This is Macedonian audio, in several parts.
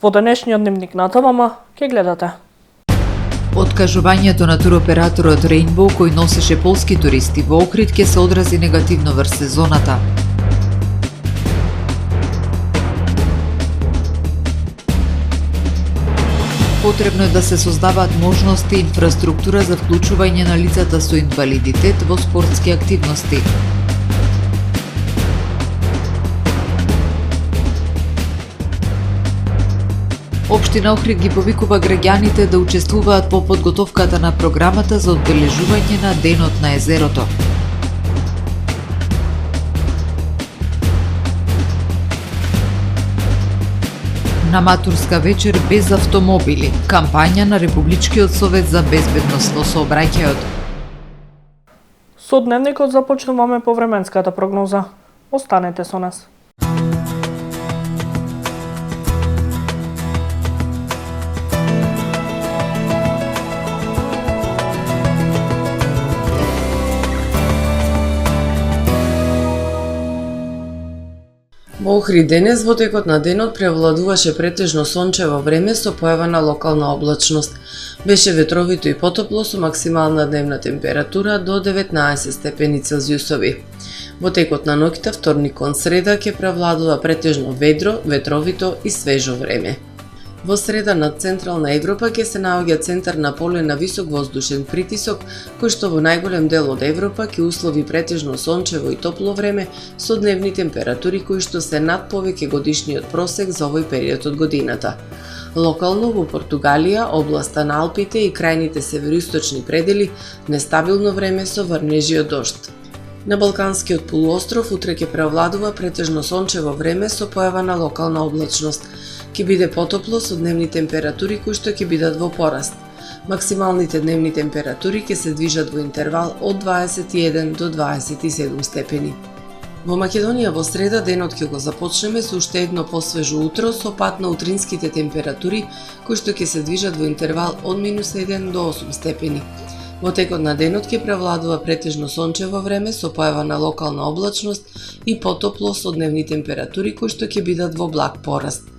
Во денешниот дневник на ТВМ ќе гледате. Откажувањето на туроператорот Rainbow кој носеше полски туристи во Охрид ќе се одрази негативно врз сезоната. Потребно е да се создаваат можности и инфраструктура за вклучување на лицата со инвалидитет во спортски активности. Општина Охрид ги повикува граѓаните да учествуваат во подготовката на програмата за одбележување на Денот на езерото. На матурска вечер без автомобили, кампања на Републичкиот совет за безбедност во сообраќајот. Со дневникот започнуваме повременската прогноза. Останете со нас. Во Охрид денес во текот на денот превладуваше претежно сончево време со појава на локална облачност. Беше ветровито и потопло со максимална дневна температура до 19 степени Целзиусови. Во текот на ноќта вторник кон среда ќе превладува претежно ведро, ветровито и свежо време. Во среда над Централна Европа ќе се наоѓа центар на поле на висок воздушен притисок, кој што во најголем дел од Европа ќе услови претежно сончево и топло време со дневни температури кои што се над повеќе годишниот просек за овој период од годината. Локално во Португалија, областа на Алпите и крајните североисточни предели нестабилно време со врнежи од дожд. На Балканскиот полуостров утре ќе превладува претежно сончево време со појава на локална облачност. Ќе биде потопло со дневни температури кои што ќе бидат во пораст. Максималните дневни температури ќе се движат во интервал од 21 до 27 степени. Во Македонија во среда денот ќе го започнеме со уште едно посвежо утро со пат на утринските температури кои што ќе се движат во интервал од -1 до 8 степени. Во текот на денот ќе превладува претежно сончево време со појава на локална облачност и потопло со дневни температури кои што ќе бидат во благ пораст.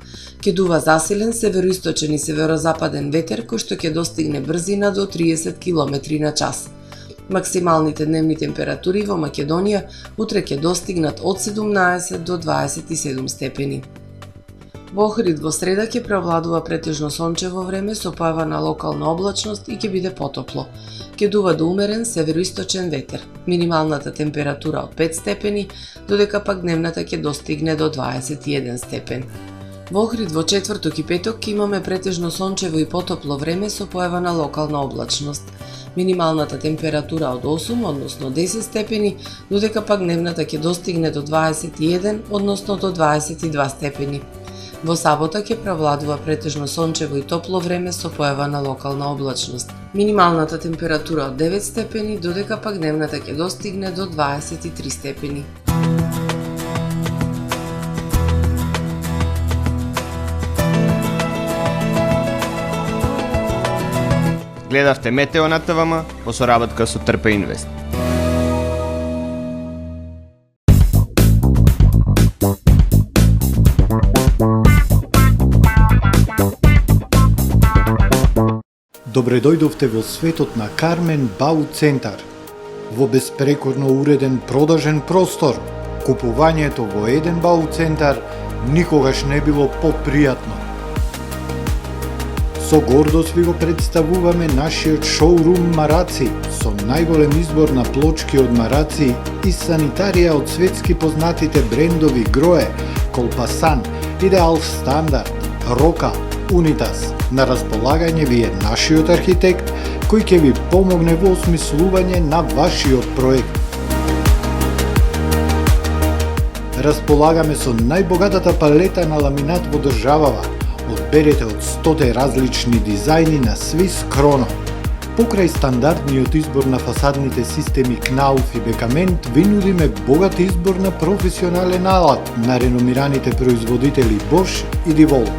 Ќе дува засилен североисточен и северозападен ветер кој што ќе достигне брзина до 30 км на час. Максималните дневни температури во Македонија утре ќе достигнат од 17 до 27 степени. Во Охрид во среда ќе превладува претежно сончево време со појава на локална облачност и ќе биде потопло. Ќе дува до умерен североисточен ветер. Минималната температура од 5 степени, додека пак дневната ќе достигне до 21 степен. Во Охрид во четврток и петок ќе имаме претежно сончево и потопло време со појава на локална облачност. Минималната температура од 8, односно 10 степени, додека пак дневната ќе достигне до 21, односно до 22 степени. Во сабота ќе превладува претежно сончево и топло време со појава на локална облачност. Минималната температура од 9 степени, додека пак дневната ќе достигне до 23 степени. Гледавте Метео на ТВМ во соработка со Трпа Инвест. Добре дојдовте во светот на Кармен Бау Центар. Во беспрекорно уреден продажен простор, купувањето во еден Бау Центар никогаш не било попријатно. Со гордост ви го представуваме нашиот шоурум Мараци со најголем избор на плочки од Мараци и санитарија од светски познатите брендови Грое, Колпасан, Идеал Стандард, Рока, Унитас. На располагање ви е нашиот архитект кој ќе ви помогне во осмислување на вашиот проект. Располагаме со најбогатата палета на ламинат во државава. Одберете од 100 различни дизајни на Swiss Chrono. Покрај стандардниот избор на фасадните системи Knauf и Бекамент, ви нудиме богат избор на професионален алат на реномираните производители Bosch и DeWalt.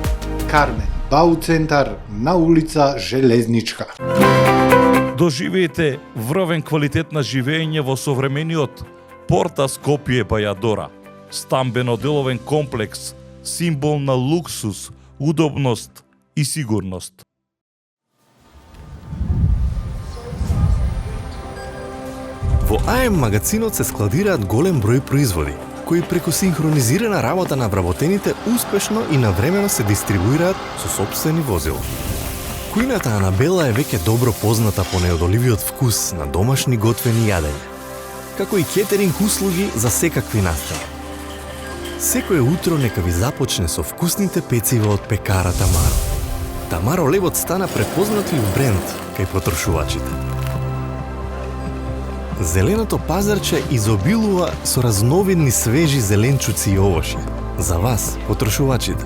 Кармен Бау Центар на улица Железничка. Доживеете врвен квалитет на живење во современиот Порта Скопје Бајадора. Стамбено-деловен комплекс, символ на луксус, удобност и сигурност. Во АМ магазинот се складираат голем број производи, кои преку синхронизирана работа на вработените успешно и навремено се дистрибуираат со сопствени возила. Кујната Анабела е веќе добро позната по неодоливиот вкус на домашни готвени јадења, како и кетеринг услуги за секакви настани. Секое утро нека ви започне со вкусните пецива од пекара Тамаро. Тамаро левот стана препознатлив бренд кај потрошувачите. Зеленото пазарче изобилува со разновидни свежи зеленчуци и овошје. За вас, потрошувачите.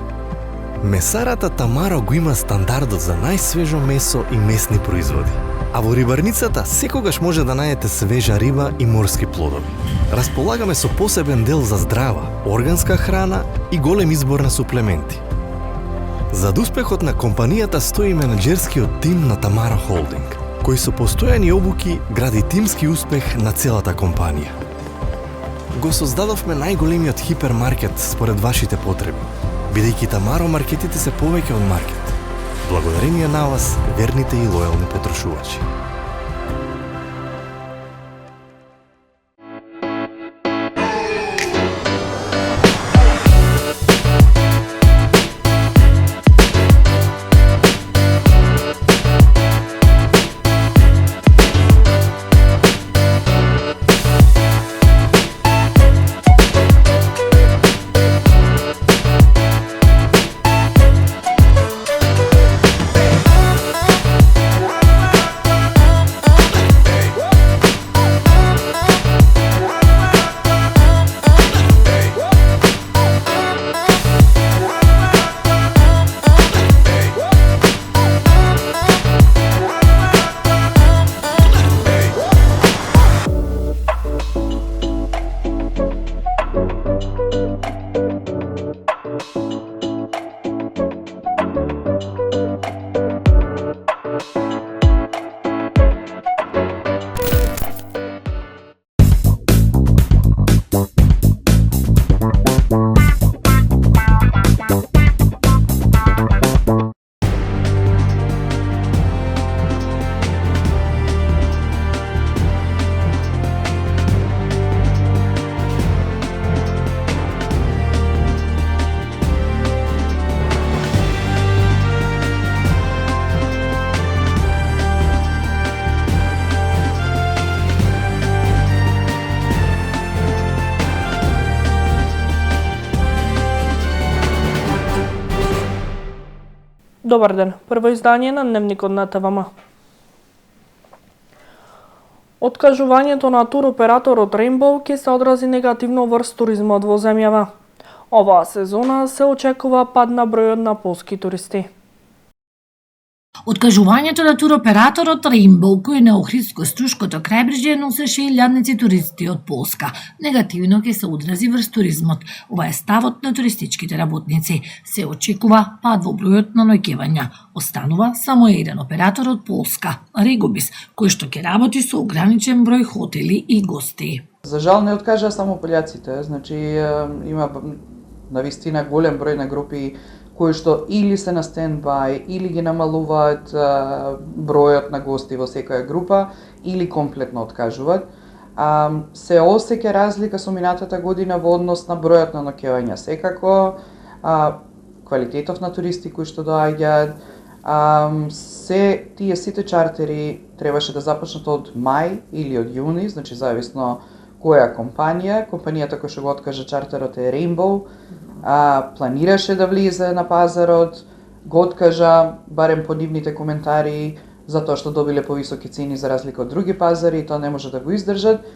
Месарата Тамаро го има стандардот за најсвежо месо и месни производи. А во рибарницата секогаш може да најдете свежа риба и морски плодови. Располагаме со посебен дел за здрава, органска храна и голем избор на суплементи. Зад успехот на компанијата стои менаџерскиот тим на Тамаро Холдинг, кој со постојани обуки гради тимски успех на целата компанија. Го создадовме најголемиот хипермаркет според вашите потреби, бидејќи Тамаро маркетите се повеќе од маркет. Благодарение на вас, верните и лојални потрошувачи. Добар ден, прво издание на Дневникот на ТВМ. Откажувањето на туроператорот Rainbow ќе се одрази негативно врз туризмот во земјава. Оваа сезона се очекува пад на бројот на полски туристи. Откажувањето на туроператорот Rainbow, кој на Охридско-Струшкото крајбрежје носеше илјадници туристи од Полска, негативно ќе се одрази врз туризмот. Ова е ставот на туристичките работници. Се очекува пад во бројот на ноќевања. Останува само еден оператор од Полска, Регобис, кој што ќе работи со ограничен број хотели и гости. За жал не откажаа само пољаците, значи има навистина голем број на групи кои што или се на стендбај, или ги намалуваат бројот на гости во секоја група, или комплетно откажуваат. Се осеќа разлика со минатата година во однос на бројот на ноќевања. Секако, квалитетов на туристи кои што доаѓаат, тие сите чартери требаше да започнат од мај или од јуни, значи зависно која компанија. Компанијата која што го откажа чартерот е Rainbow, планираше да влезе на пазарот, го откажа барем по нивните коментари, затоа што добиле повисоки цени за разлика од други пазари и тоа не може да го издржат.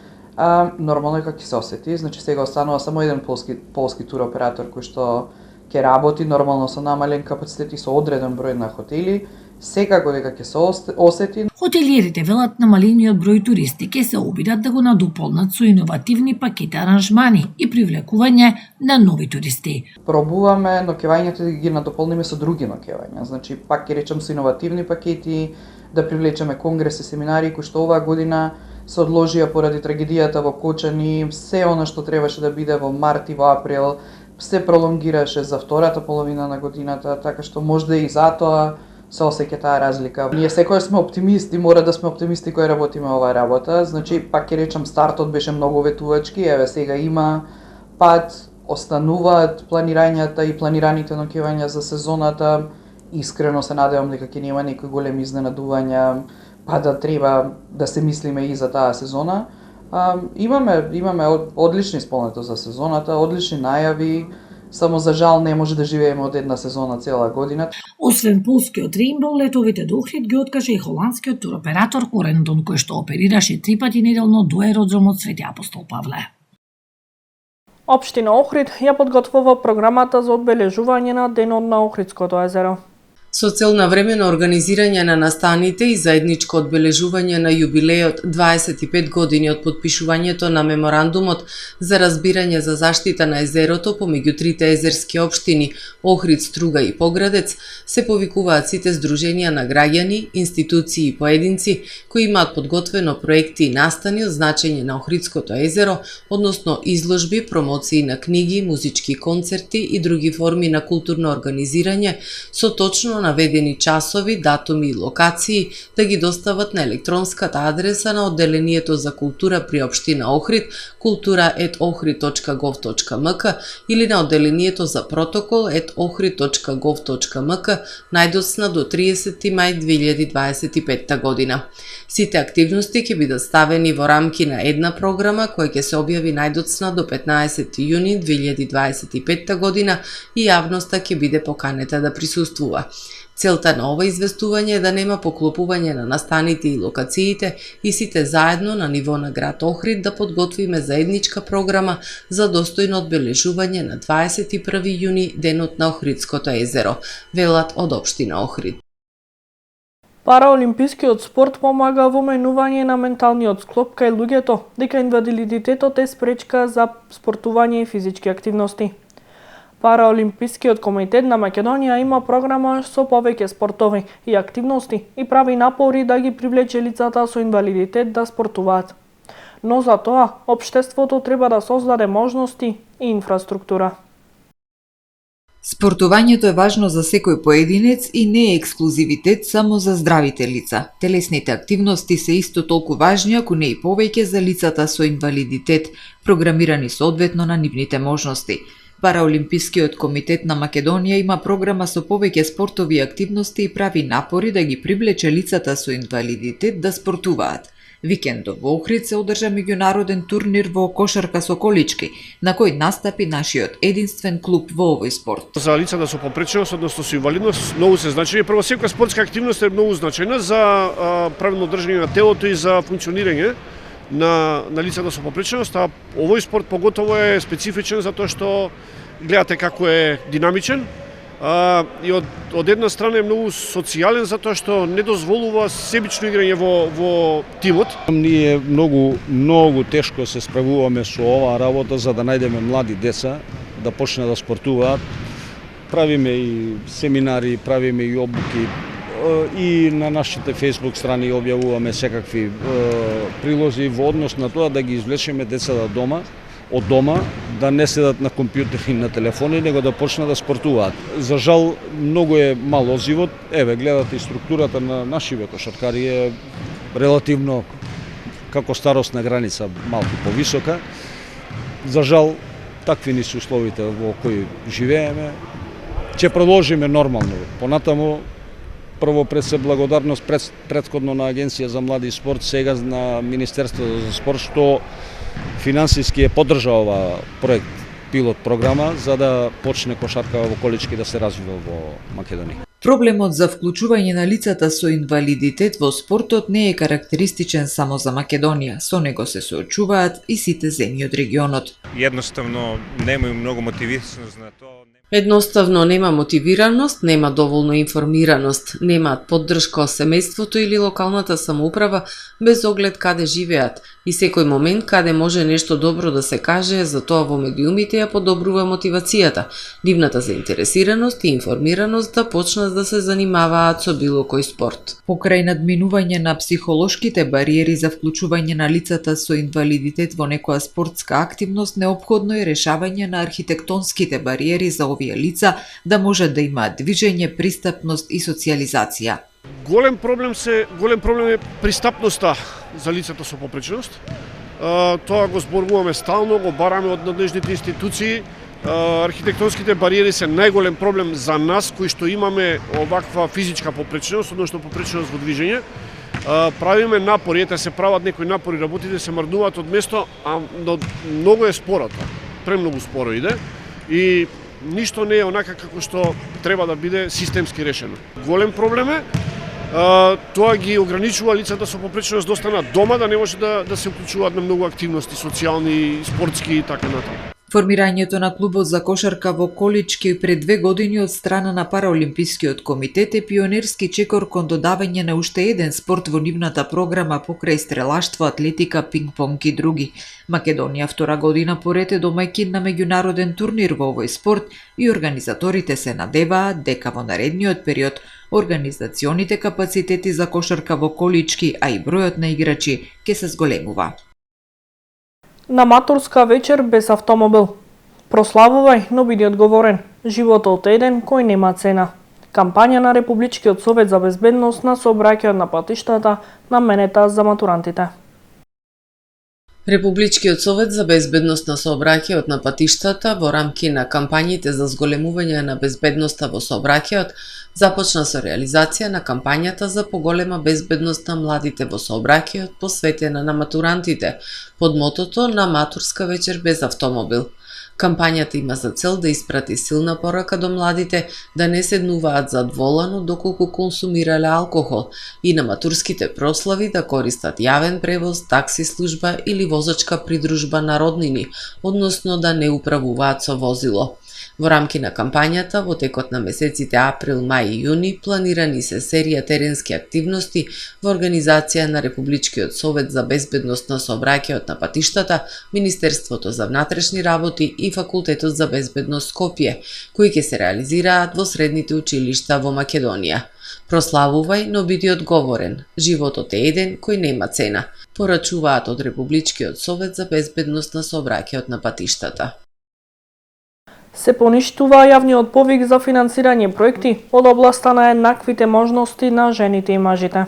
Нормално е како ќе се осети, значи сега останува само еден полски туроператор кој што ќе работи нормално со намален капацитет и со одреден број на хотели. Секако дека ќе се осети. Хотелиерите велат намалениот број туристи ќе се обидат да го надополнат со иновативни пакети аранжмани и привлекување на нови туристи. Пробуваме ноќевањата да ги надополниме со други ноќевања, значи пак ќе речам со иновативни пакети, да привлечеме конгреси, семинари кои што оваа година се одложија поради трагедијата во Кочани, се она што требаше да биде во март и во април, се пролонгираше за втората половина на годината, така што можда и затоа се осеќа таа разлика. Ние секогаш сме оптимисти, мора да сме оптимисти кои работиме оваа работа. Значи, пак ќе речам, стартот беше многу ветувачки, еве сега има пат, остануваат планирањата и планираните ноќевања за сезоната. Искрено се надевам дека ќе нема некои големи изненадувања, па да треба да се мислиме и за таа сезона. Имаме одлични исполнето за сезоната, одлични најави, само за жал не може да живееме од една сезона цела година. Освен полскиот Рейнбоу, летовите до Охрид ги откаже и холандскиот туроператор Корендон, кој што оперираше 3 пати неделно до аеродромот Свети Апостол Павле. Општина Охрид ја подготвува програмата за одбележување на Денот на Охридското езеро. Со цел на времено организирање на настаните и заедничко одбележување на јубилејот 25 години од подпишувањето на меморандумот за разбирање за заштита на езерото помеѓу трите езерски општини Охрид, Струга и Поградец, се повикуваат сите здруженија на граѓани, институции и поединци кои имаат подготвено проекти и настани од значење на Охридското езеро, односно изложби, промоции на книги, музички концерти и други форми на културно организирање со точно наведени часови, датуми и локации да ги достават на електронската адреса на Одделението за култура при општина Охрид kultura@ohrid.gov.mk или на Одделението за протокол @ohrid.gov.mk најдоцна до 30 мај 2025 година. Сите активности ќе бидат ставени во рамки на една програма која ќе се објави најдоцна до 15 јуни 2025 година и јавноста ќе биде поканета да присуствува. Целта на ова известување е да нема поклопување на настаните и локациите и сите заедно на ниво на град Охрид да подготвиме заедничка програма за достојно одбележување на 21 јуни Денот на Охридското езеро, велат од општина Охрид. Параолимпискиот спорт помага во менување на менталниот склоп кај луѓето, дека инвалидитетот е спречка за спортување и физички активности. Параолимпискиот комитет на Македонија има програма со повеќе спортови и активности и прави напори да ги привлече лицата со инвалидитет да спортуваат. Но за тоа, општеството треба да создаде можности и инфраструктура. Спортувањето е важно за секој поединец и не е ексклузивитет само за здравите лица. Телесните активности се исто толку важни, ако не и повеќе за лицата со инвалидитет, програмирани соодветно на нивните можности. Параолимпискиот комитет на Македонија има програма со повеќе спортови активности и прави напори да ги привлече лицата со инвалидитет да спортуваат. Викендов во Охрид се одржа меѓународен турнир во кошарка со колички, на кој настапи нашиот единствен клуб во овој спорт. За лицата со попреченост, односно со инвалидност, многу се значени. Прво, секоја спортска активност е многу значајна за правилно одржање на телото и за функционирање на лицата со попреченост, а овој спорт поготово е специфичен затоа што гледате како е динамичен и од една страна е многу социјален затоа што не дозволува себично играње во тимот. Ние многу тешко се справуваме со оваа работа за да најдеме млади деца да почнат да спортуваат. Правиме и семинари, правиме и обуки и на нашите Facebook страни објавуваме секакви прилози во однос на тоа да ги извлечеме децата од дома, да не седат на компјутери и на телефони, него да почнат да спортуваат. За жал, многу е мал одзивот. Еве, гледате и структурата на нашиве кошаркари е релативно како старосна граница малку повисока. За жал, такви ни се условите во кои живееме. Ќе продолжиме нормално. Понатаму, прво пред се благодарност претходно на Агенција за млади и спорт, сега на Министерството за спорт, што финансиски е поддржа ова проект, пилот програма, за да почне кошарка во колички да се развива во Македонија. Проблемот за вклучување на лицата со инвалидитет во спортот не е карактеристичен само за Македонија, со него се соочуваат и сите земји од регионот. Едноставно немају многу мотивираност на тоа. Едноставно нема мотивираност, нема доволно информираност, немаат поддршка од семејството или локалната самоуправа без оглед каде живеат и секој момент каде може нешто добро да се каже, затоа во медиумите ја подобрува мотивацијата, нивната заинтересираност и информираност да почнат да се занимаваат со било кој спорт. Покрај надминување на психолошките бариери за вклучување на лицата со инвалидитет во некоја спортска активност, неопходно е решавање на архитектонските бариери за овие лица да можат да имаат движење, пристапност и социјализација. Голем проблем е пристапноста за лицата со попречност. Тоа го зборуваме стално, го бараме од надлежните институции. Архитектонските бариери се најголем проблем за нас кои што имаме оваква физичка попречност, односно попречност во движење. Правиме напори, ете се прават некои напори, работите се мрднуваат од место, но многу е споро тоа. Премногу споро иде и ништо не е онака како што треба да биде системски решено. Голем проблем е, тоа ги ограничува лицата со попречност да останат дома, да не може да се уклучуваат на многу активности, социјални, спортски и така натаму. Формирањето на клубот за кошарка во Колички пред 2 години од страна на Параолимпискиот комитет е пионерски чекор кон додавање на уште еден спорт во нивната програма покрај стрелаштво, атлетика, пинг-понг и други. Македонија втора година поред е домаќин на меѓународен турнир во овој спорт и организаторите се надеваат дека во наредниот период организационите капацитети за кошарка во Колички, а и бројот на играчи ќе се зголемува. На матурска вечер без автомобил. Прославувај, но биди одговорен. Животот е еден кој нема цена. Кампања на Републичкиот совет за безбедност на сообраќајот на патиштата наменета за матурантите. Републичкиот совет за безбедност на сообраќајот на патиштата во рамки на кампањите за зголемување на безбедноста во сообраќајот започна со реализација на кампањата за поголема безбедност на младите во сообраќајот посветена на матурантите под мотото на матурска вечер без автомобил. Кампањата има за цел да испрати силна порака до младите да не седнуваат зад волано доколку консумирале алкохол и на матурските прослави да користат јавен превоз, такси служба или возачка придружба на роднини, односно да не управуваат со возило. Во рамки на кампањата, во текот на месеците април, мај и јуни, планирани се серија теренски активности во организација на Републичкиот совет за безбедност на сообраќајот на патиштата, Министерството за внатрешни работи и Факултетот за безбедност Скопје, кои ќе се реализираат во средните училишта во Македонија. Прославувај, но биди одговорен. Животот е еден кој нема цена, порачуваат од Републичкиот совет за безбедност на сообраќајот на патиштата. Се поништува јавниот повик за финансирање проекти од областа на еднаквите можности на жените и мажите.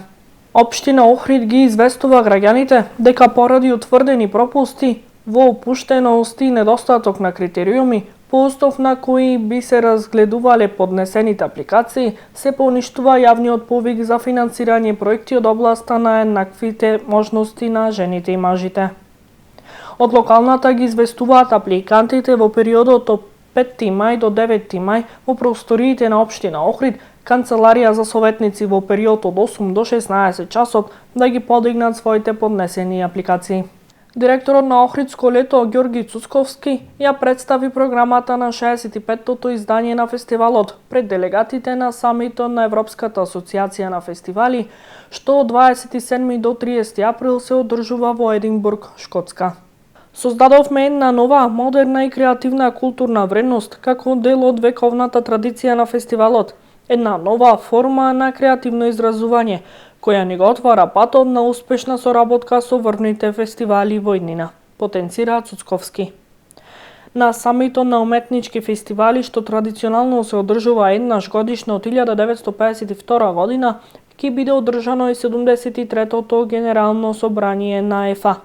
Општина Охрид ги известува граѓаните дека поради утврдени пропусти во опуштеност и недостаток на критериуми, по основ на кои би се разгледувале поднесените апликации, се поништува јавниот повик за финансирање проекти од областа на еднаквите можности на жените и мажите. Од локалната ги известуваат апликантите во периодот од 5 мај до 9 мај во просториите на општина Охрид, канцеларија за советници во период од 8 до 16 часот да ги подигнат своите поднесени апликации. Директорот на Охридско лето Ѓорги Цуцковски ја представи програмата на 65-тото издание на фестивалот пред делегатите на самитот на Европската асоциација на фестивали, што од 27 до 30 април се одржува во Единбург, Шкотска. Создадовме една нова, модерна и креативна културна вредност како дел од вековната традиција на фестивалот. Една нова форма на креативно изразување, која ни го отвара патот на успешна соработка со врвните фестивали во иднина, потенцира Цуцковски. На самитот на уметнички фестивали, што традиционално се одржува еднаш годишно од 1952 година, ќе биде одржано и 73-тото генерално собрание на ЕФА.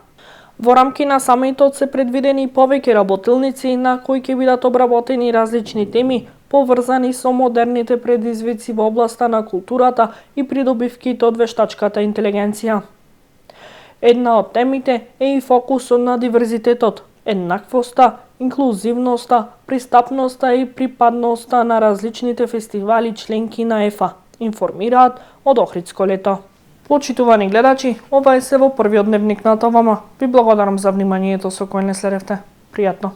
Во рамки на самитот се предвидени повеќе работилници на кои ќе бидат обработени различни теми, поврзани со модерните предизвици во областа на културата и придобивките од вештачката интелигенција. Една од темите е и фокусот на диверзитетот, еднаквоста, инклузивноста, пристапноста и припадноста на различните фестивали членки на ЕФА, информираат од Охридско лето. Почитувани гледачи, ова е се во првиот дневник на ТВМ. Ви благодарам за вниманието со кој не следевте. Пријатно.